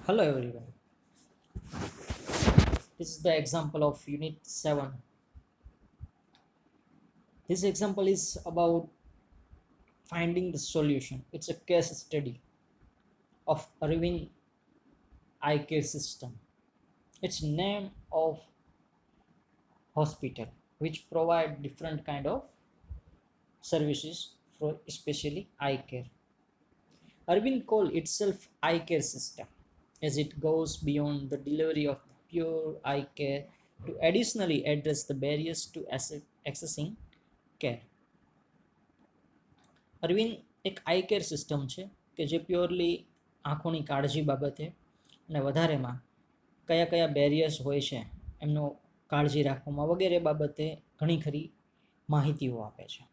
Hello everyone. This is the example of Unit 7. This example is about finding the solution. It's a case study of Arvind Eye Care System. It's name of hospital which provide different kind of services for especially eye care. Arvind call itself eye care system as it goes beyond the delivery of pure eye care to additionally address the barriers to accessing care. Arvind એક આઈ care system છે કે જે purely આંખોની કાળજી બાબતે અને વધારેમાં કયા કયા બેરિયર્સ હોય છે એમનો કાળજી રાખવામાં વગેરે બાબતે ઘણી ખરી માહિતીઓ આપે છે.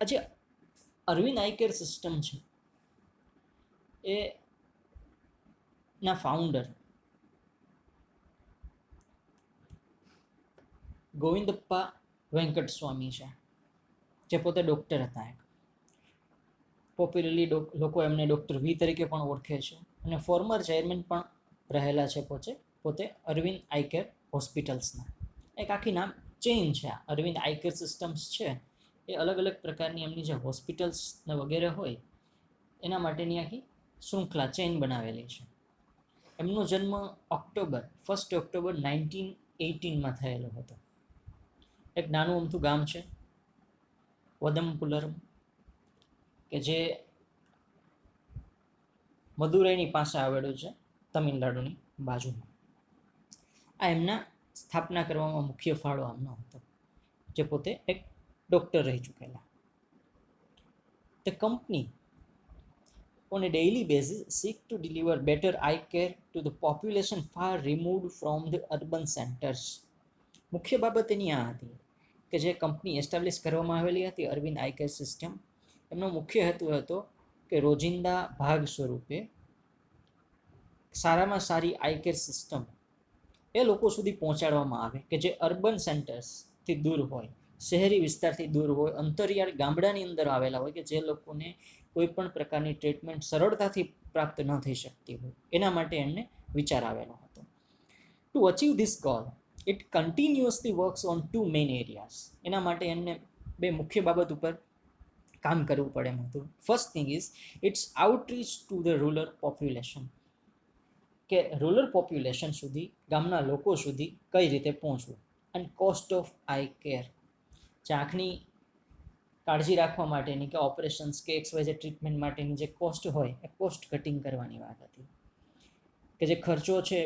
આજે અરવિંદ આઈ કેર સિસ્ટમ છે એ ના ફાઉન્ડર ગોવિંદપ્પા વેંકટ સ્વામી છે, જે પોતે ડૉક્ટર હતા. એક પોપ્યુલરલી લોકો એમને ડૉક્ટર વી તરીકે પણ ઓળખે છે અને ફોર્મર ચેરમેન પણ રહેલા છે પોતે અરવિંદ આઈ કેર હોસ્પિટલ્સના. એક આખી નામ ચેઇન છે. અરવિંદ આઈ કેર સિસ્ટમ્સ છે એ અલગ અલગ પ્રકારની એમની જે હોસ્પિટલ્સ ને વગેરે હોય એના માટેની આખી શૃંખલા ચેઇન બનાવેલી છે. એમનો જન્મ 1 ઓક્ટોબર 1918 થયેલો હતો. એક નાનું અમથું ગામ છે વદમપુલરમ, કે જે મદુરાઈની પાસે આવેલું છે, તમિલનાડુની બાજુમાં. આ એમના સ્થાપના કરવામાં મુખ્ય ફાળો આમનો હતો, જે પોતે એક ડૉક્ટર રહી ચૂકેલા. The company on a daily basis seek to deliver better eye care to the population far removed from the urban centers. મુખ્ય બાબત એની આ હતી કે જે કંપની એસ્ટાબ્લિશ કરવામાં આવેલી હતી અરવિંદ આઈ કેર સિસ્ટમ, એમનો મુખ્ય હેતુ હતો કે રોજિંદા ભાગ સ્વરૂપે સારામાં સારી આઈ કેર સિસ્ટમ એ લોકો સુધી પહોંચાડવામાં આવે કે જે અર્બન સેન્ટર્સથી દૂર હોય, શહેરી વિસ્તારથી દૂર હોય, અંતરિયાળ ગામડાની અંદર આવેલા હોય, કે જે લોકોને કોઈ પણ પ્રકારની ટ્રીટમેન્ટ સરળતાથી પ્રાપ્ત ન થઈ શકતી હોય. એના માટે એમને વિચાર આવેલો હતો. To achieve this goal it continuously works on 2 main areas. એના માટે એમને બે મુખ્ય બાબત ઉપર કામ કરવું પડે એમ હતું. First thing is it's outreach to the rural population, કે રૂરલ પોપ્યુલેશન સુધી, ગામના લોકો સુધી કઈ રીતે પહોંચવું. And cost of eye care, જે આંખની કાળજી રાખવા માટેની કે ઓપરેશન્સ કે XYZ ટ્રીટમેન્ટ માટેની જે કોસ્ટ હોય એ કોસ્ટ કટિંગ કરવાની વાત હતી, કે જે ખર્ચો છે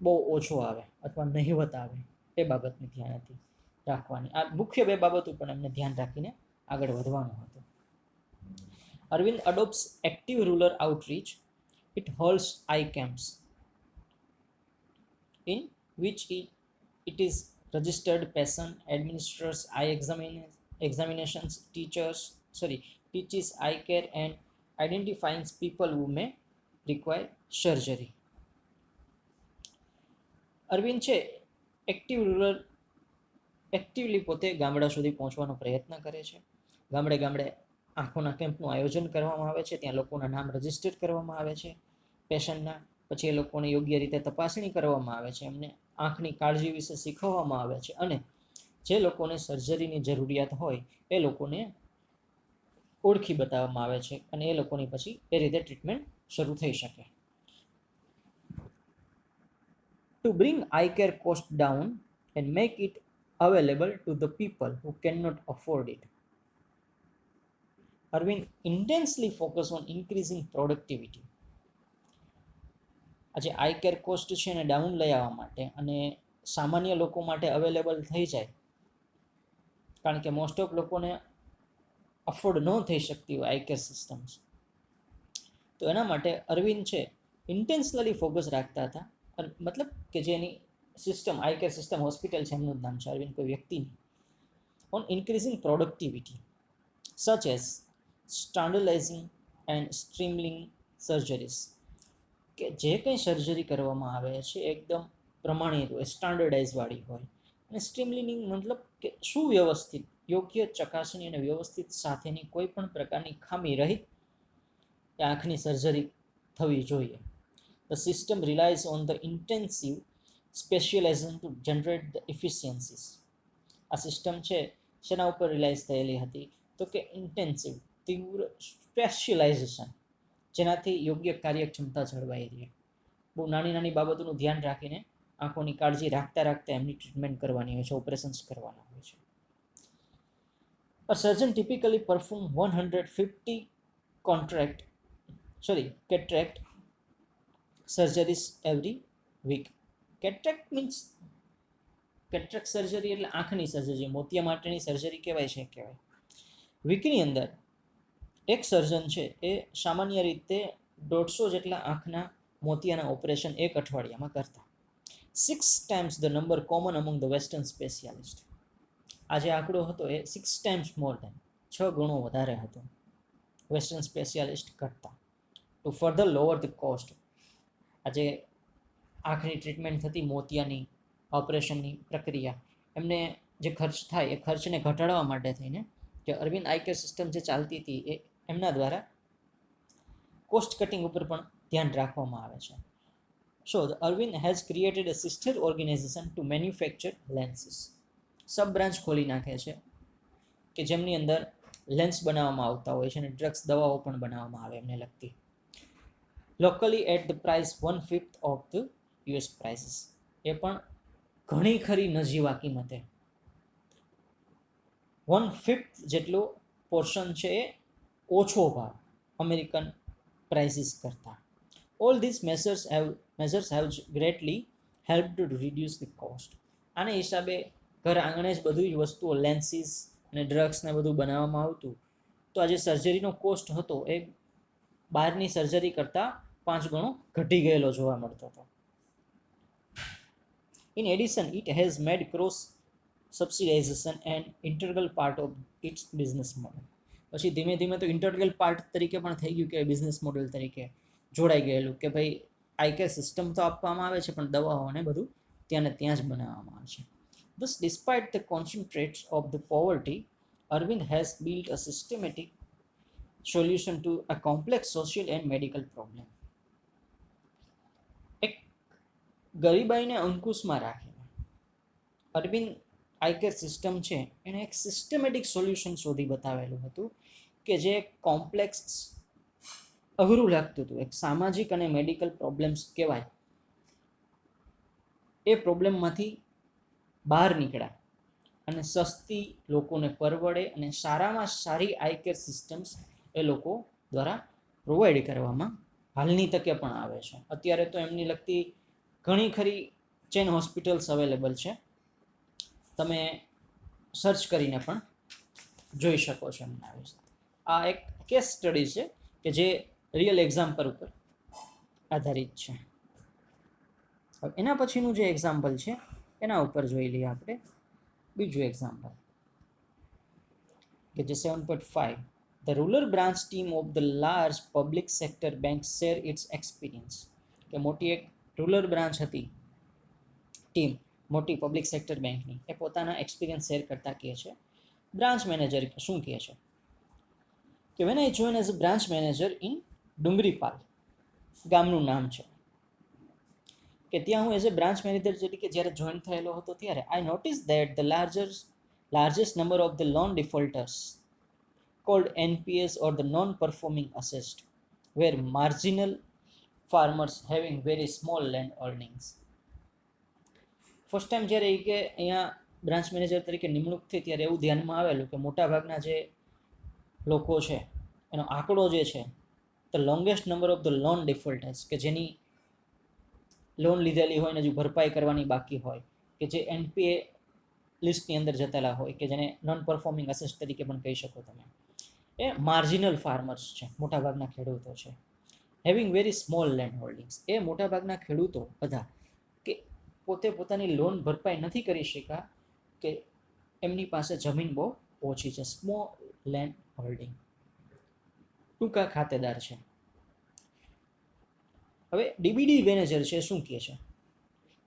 બહુ ઓછો આવે અથવા નહિવત આવે એ બાબતની ધ્યાન હતી રાખવાની. આ મુખ્ય બે બાબત ઉપર એમને ધ્યાન રાખીને આગળ વધવાનું હતું. Aravind adopts active rural outreach. It holds eye camps in which it is registered patient, administers eye examinations, teaches eye care and identifies people who may require surgery. Aravind છે એક્ટિવલી પોતે ગામડા સુધી પહોંચવાનો પ્રયત્ન કરે છે. ગામડે ગામડે આંખોના કેમ્પનું આયોજન કરવામાં આવે છે, ત્યાં લોકોના નામ રજીસ્ટર કરવામાં આવે છે પેશન્ટના. પછી એ લોકોને યોગ્ય રીતે તપાસણી કરવામાં આવે છે, એમને આંખની કાળજી વિશે શીખવવામાં આવે છે, અને જે લોકોને સર્જરીની જરૂરિયાત હોય એ લોકોને ઓળખી બતાવવામાં આવે છે, અને એ લોકોની પછી એ રીતે ટ્રીટમેન્ટ શરૂ થઈ શકે. To bring eye care cost down and make it available to the people who cannot afford it, Arvind intensely focused on increasing productivity. આજે આઈ કેર કોસ્ટ છે એને ડાઉન લઈ આવવા માટે અને સામાન્ય લોકો માટે અવેલેબલ થઈ જાય, કારણ કે મોસ્ટ ઓફ લોકોને અફોર્ડ ન થઈ શકતી હોય આઈ કેર સિસ્ટમ્સ, તો એના માટે અરવિંદ છે ઇન્ટેન્શનલી ફોકસ રાખતા હતા. મતલબ કે જે એની system eye care system hospital છે એમનું જ નામ છે, અરવિંદ કોઈ વ્યક્તિની. On increasing productivity such as standardising and streamlining surgeries, કે જે કંઈ સર્જરી કરવામાં આવે છે એકદમ પ્રમાણિત હોય, સ્ટાન્ડર્ડાઇઝ વાળી હોય. અને સ્ટ્રીમલિનિંગ મતલબ કે સુવ્યવસ્થિત, યોગ્ય ચકાસણી અને વ્યવસ્થિત સાથેની કોઈ પણ પ્રકારની ખામી રહિત આંખની સર્જરી થવી જોઈએ. The system relies on the intensive specialization to generate the efficiencies. આ સિસ્ટમ છે શેના ઉપર રિલાઇઝ થયેલી હતી તો કે ઇન્ટેન્સિવ તીવ્ર સ્પેશિયલાઇઝેશન, જેનાથી યોગ્ય કાર્યક્ષમતા જળવાઈ રહે. બહુ નાની નાની બાબતોનું ધ્યાન રાખીને આંખોની કાળજી રાખતા રાખતા એમની ટ્રીટમેન્ટ કરવાની હોય છે, ઓપરેશન્સ કરવાના હોય છે. A surgeon typically perform 150 cataract surgeries every week. Cataract means cataract surgery એટલે આંખની સર્જરી, મોતિયા માટેની સર્જરી કહેવાય. વીકની અંદર એક સર્જન છે એ સામાન્ય રીતે 150 જેટલા આંખના મોતિયાના ઓપરેશન એક અઠવાડિયામાં કરતા. 6 times the number common among the western specialist. આ જે આંકડો હતો એ 6 times more than 6 ગણો વધારે હતો વેસ્ટર્ન સ્પેશિયાલિસ્ટ કરતા. To further lower the cost, આજે આંખની ટ્રીટમેન્ટ થતી મોતિયાની ઓપરેશનની પ્રક્રિયા, એમને જે ખર્ચ થાય એ ખર્ચને ઘટાડવા માટે થઈને જે અરવિંદ આઈ કેર સિસ્ટમ જે ચાલતી હતી એ એમના દ્વારા કોસ્ટ કટિંગ ઉપર પણ ધ્યાન રાખવામાં આવે છે. So the Aravind has created a sister organisation to manufacture lenses. સબ બ્રાન્ચ ખોલી નાખે છે કે જેમની અંદર લેન્સ બનાવવામાં આવતા હોય છે અને ડ્રગ્સ દવાઓ પણ બનાવવામાં આવે એમને લગતી. Locally at the price 1/5 of the US prices, એ પણ ઘણી ખરી નજીવા કિંમતે 1/5 જેટલો પોર્શન છે એ ઓછો ભાવ અમેરિકન પ્રાઇસીસ કરતા. All these measures have greatly help to reduce the cost. આને હિસાબે ઘર આંગણે જ બધી જ વસ્તુઓ લેન્સીસ અને ડ્રગ્સ ને બધું બનાવવામાં આવતું, તો આજે સર્જરીનો કોસ્ટ હતો એ બહારની સર્જરી કરતાં 5 ગણો ઘટી ગયેલો જોવા મળતો હતો. In addition, it has made cross subsidization an integral part of its business model. પછી ધીમે ધીમે તો ઇન્ટરગ્રલ પાર્ટ તરીકે પણ થઈ ગયું કે બિઝનેસ મોડેલ તરીકે જોડાઈ ગયેલું કે ભાઈ આઈ કેર સિસ્ટમ તો આપવામાં આવે છે પણ દવાઓને બધું ત્યાં ને ત્યાં જ બનાવવામાં આવે છે. Thus, despite the concentrates of the poverty, Arvind has built a systematic solution to a complex social and medical problem. એક ગરીબાઈને અંકુશમાં રાખીને અરવિંદ આઈ કેર સિસ્ટમ છે એને એક સિસ્ટમેટિક સોલ્યુશન શોધી બતાવેલું હતું કે જે કોમ્પ્લેક્સ અઘરું લાગતું હતું, એક સામાજિક અને મેડિકલ પ્રોબ્લેમ્સ કહેવાય, એ પ્રોબ્લેમમાંથી બહાર નીકળ્યા અને સસ્તી, લોકોને પરવડે અને સારામાં સારી આઈ કેર સિસ્ટમ્સ એ લોકો દ્વારા પ્રોવાઈડ કરવામાં હાલની તકે પણ આવે છે. અત્યારે તો એમની લગતી ઘણી ખરી ચેન હોસ્પિટલ્સ અવેલેબલ છે, તમે સર્ચ કરીને પણ જોઈ શકો છો એમના વિશે. આ એક કેસ સ્ટડી છે કે જે રિયલ એક્ઝામ્પલ ઉપર આધારિત છે. એના પછીનું જે એક્ઝામ્પલ છે એના ઉપર જોઈ લઈએ આપણે બીજું એક્ઝામ્પલ કે જે 7.5. The rural branch team of the large public sector bank share its experience. કે મોટી એક રૂરલ બ્રાન્ચ હતી ટીમ મોટી પબ્લિક સેક્ટર બેંકની, એ પોતાના એક્સપિરિયન્સ શેર કરતા કહે છે. બ્રાન્ચ મેનેજર શું કહે છે કે when I join as a branch manager in Dungripali, ગામનું નામ છે, કે ત્યાં હું એઝ અ બ્રાન્ચ મેનેજર તરીકે જ્યારે જોઈન થયેલો હતો ત્યારે I notice that the largest number of the loan defaulters called NPS or the non-performing assessed were marginal farmers having very small land holdings. First time જ્યારે એ કે અહીંયા branch manager તરીકે નિમણૂક થઈ ત્યારે એવું ધ્યાનમાં આવેલું કે મોટાભાગના જે લોકો છે એનો આંકડો જે છે the longest number of the loan defaulters, કે જેની લોન લીધેલી હોય ને હજુ ભરપાઈ કરવાની બાકી હોય, કે જે એનપીએ લિસ્ટની અંદર જતેલા હોય, કે જેને નોન પરફોર્મિંગ અસેસ્ટ તરીકે પણ કહી શકો તમે, એ માર્જિનલ ફાર્મર્સ છે, મોટાભાગના ખેડૂતો છે. Having very small land holdings, એ મોટાભાગના ખેડૂતો બધા કે પોતે પોતાની લોન ભરપાઈ નથી કરી શક્યા, કે એમની પાસે જમીન બહુ ઓછી છે, સ્મોલ લેન્ડ હોલ્ડિંગ, ટૂંકા ખાતેદાર છે. હવે ડીબીડી મેનેજર છે શું કહે છે,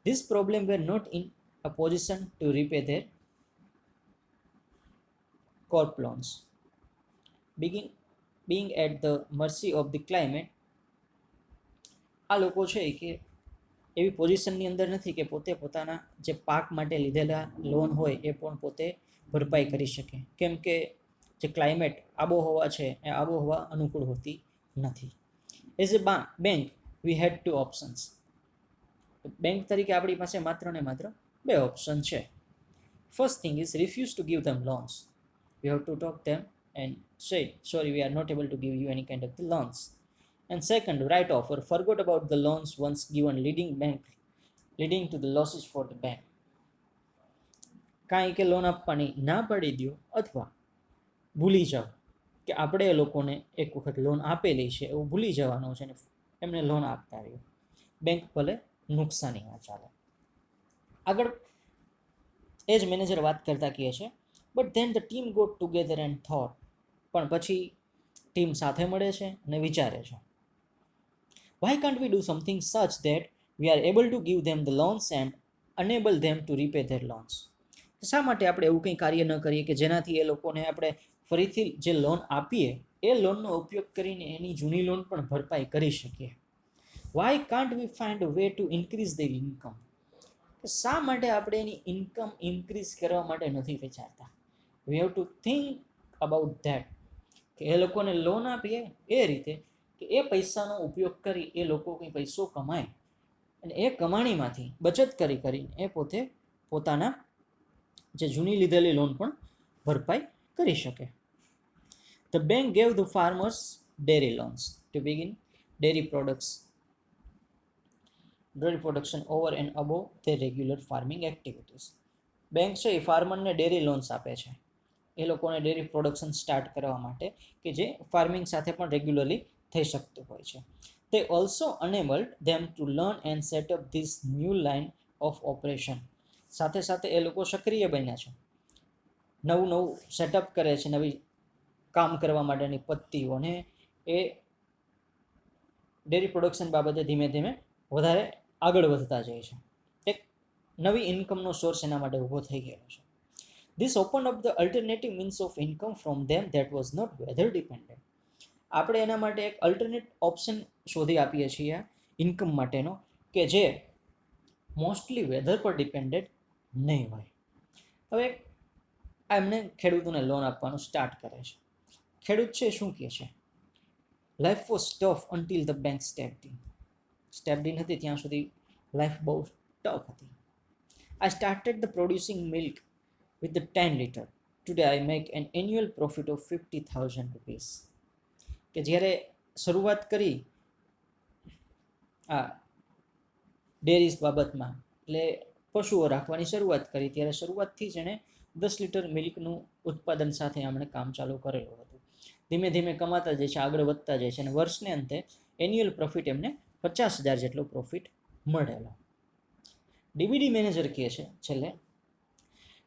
this problem were not in a position to repay their corp loans, being at the mercy of the climate આ લોકો છે કે એવી પોઝિશનની અંદર નથી કે પોતે પોતાના જે પાક માટે લીધેલા લોન હોય એ પણ પોતે ભરપાઈ કરી શકે, કેમ કે જે ક્લાઇમેટ આબોહવા છે એ આબોહવા અનુકૂળ હોતી નથી. As a bank we had two options. Bank તરીકે આપણી પાસે માત્ર ને માત્ર બે ઓપ્શન છે. First thing is refuse to give them loans. We have to talk them and say, sorry, we are not able to give you any kind of the loans. And second, write off or forget about the loans once given, leading to the losses for the bank. કાંઈ કે loan આપવાની ના પાડી દો અથવા ભૂલી જાઓ કે આપણે એ લોકોને એક વખત લોન આપેલી છે એવું ભૂલી જવાનું છે ને એમને લોન આપતા રહ્યો. બેંક ભલે નુકસાનીમાં ચાલે. આગળ એ જ મેનેજર વાત કરતા કહે છે, but then the team got together and thought. પણ પછી ટીમ સાથે મળે છે અને વિચારે છે, why can't we do something such that we are able to give them the loans and enable them to repay their loans. શા માટે આપણે એવું કંઈ કાર્ય ન કરીએ કે જેનાથી એ લોકોને આપણે ફરીથી જે લોન આપીએ એ લોનનો ઉપયોગ કરીને એની જૂની લોન પણ ભરપાઈ કરી શકીએ. Why can't we find a way to increase their income. શા માટે આપણે એની ઇન્કમ ઇન્ક્રીઝ કરવા માટે નથી વિચારતા? We have to think about that કે એ લોકોને લોન આપીએ એ રીતે કે એ પૈસાનો ઉપયોગ કરી એ લોકો કંઈ પૈસો કમાય અને એ કમાણીમાંથી બચત કરીને એ પોતે પોતાના જે જૂની લીધેલી લોન પણ ભરપાઈ કરી શકે. The bank gave the farmers dairy loans two begin dairy production over and above there regular farming activities. Bank છે એ ફાર્મરને ડેરી લોન્સ આપે છે એ લોકોને ડેરી પ્રોડક્શન સ્ટાર્ટ કરવા માટે કે જે ફાર્મિંગ સાથે પણ રેગ્યુલરલી થઈ શકતું હોય છે. They also enabled them to learn and set up this new line of operation. સાથે સાથે એ લોકો સક્રિય બન્યા છે, નવું સેટઅપ કરે છે, નવી કામ કરવા માટેની પદ્ધતિઓને એ ડેરી પ્રોડક્શન બાબતે ધીમે ધીમે વધારે આગળ વધતા જાય છે. એક નવી ઇન્કમનો સોર્સ એના માટે ઊભો થઈ ગયો છે. This opened up the alternative means of income from them that was not weather dependent. આપણે એના માટે એક અલ્ટરનેટ ઓપ્શન શોધી આપીએ છીએ ઇન્કમ માટેનો કે જે મોસ્ટલી વેધર પર ડિપેન્ડેડ નહીં હોય. હવે એમને ખેડૂતોને લોન આપવાનું સ્ટાર્ટ કરે છે. ખેડૂત છે શું કહે છે, life was tough until the bank stepped in હતી ત્યાં સુધી લાઈફ બહુ ટફ હતી. I started the producing milk with the 10 liter. Today I make an annual profit of 50,000 rupees. કે જ્યારે શરૂઆત કરી આ ડેરીઝ બાબતમાં એટલે પશુઓ રાખવાની શરૂઆત કરી ત્યારે શરૂઆતથી જ એણે 10 લીટર મિલ્કનું ઉત્પાદન સાથે એમણે કામ ચાલુ કરેલું હતું. ધીમે ધીમે કમાતા જાય છે, આગળ વધતા જાય છે અને વર્ષને અંતે એન્યુઅલ પ્રોફિટ એમને 50,000 જેટલો પ્રોફિટ મળેલો. ડીબીડી મેનેજર કહે છે છેલ્લે,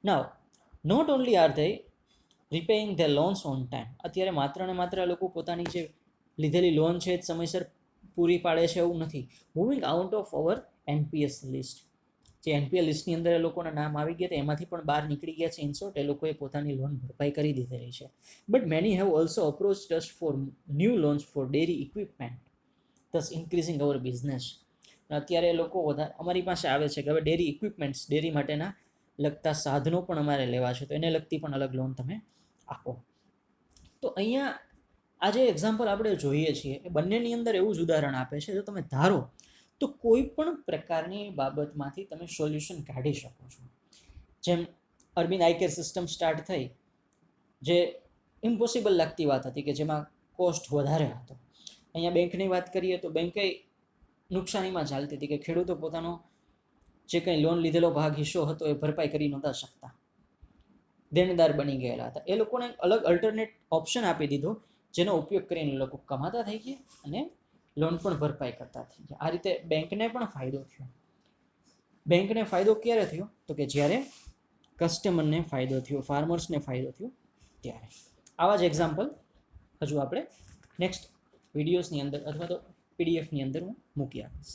now not only are they repaying the loans on time. અત્યારે માત્ર ને માત્ર લોકો પોતાની જે લીધેલી લોન છે એ સમયસર પૂરી પાડે છે એવું નથી. Moving out of our NPS list. જે એનપીએસ લિસ્ટની અંદર એ લોકોના નામ આવી ગયા હતા એમાંથી પણ બહાર નીકળી ગયા છે. ઇન શોર્ટ એ લોકોએ પોતાની લોન ભરપાઈ કરી દીધેલી છે. But many have also approached us for new loans for dairy equipment, thus increasing our business. અત્યારે એ લોકો વધારે અમારી પાસે આવે છે કે હવે ડેરી ઇક્વિપમેન્ટ્સ, ડેરી માટેના લગતા સાધનો પણ અમારે લેવા છે તો એને લગતી પણ અલગ લોન તમે આપો. તો અહીંયા આ જે એક્ઝામ્પલ આપણે જોઈએ છીએ એ બંનેની અંદર એવું જ ઉદાહરણ આપે છે, જો તમે ધારો તો કોઈ પણ પ્રકારની બાબતમાંથી તમે સોલ્યુશન કાઢી શકો છો. જેમ અરવિંદ આઈ કેર સિસ્ટમ સ્ટાર્ટ થઈ, જે ઇમ્પોસિબલ લાગતી વાત હતી કે જેમાં કોસ્ટ વધારે હતો. અહીંયા બેંકની વાત કરીએ તો બેંકે નુકસાનીમાં ચાલતી હતી કે ખેડૂતો પોતાનો જે કંઈ લોન લીધેલો ભાગ હિસ્સો હતો એ ભરપાઈ કરી નહોતા શકતા, દેણદાર બની ગયેલા હતા. એ લોકોને અલગ અલ્ટરનેટ ઓપ્શન આપી દીધો જેનો ઉપયોગ કરીને લોકો કમાતા થઈ ગયા અને લોન પણ ભરપાઈ કરતા થઈ ગયા. આ રીતે બેંકને પણ ફાયદો થયો. બેંકને ફાયદો ક્યારે થયો તો કે જ્યારે કસ્ટમરને ફાયદો થયો, ફાર્મર્સને ફાયદો થયો ત્યારે. આવા જ એક્ઝામ્પલ હજુ આપણે નેક્સ્ટ વિડીયોઝની અંદર અથવા તો પીડીએફની અંદર હું મૂકી આપીશ.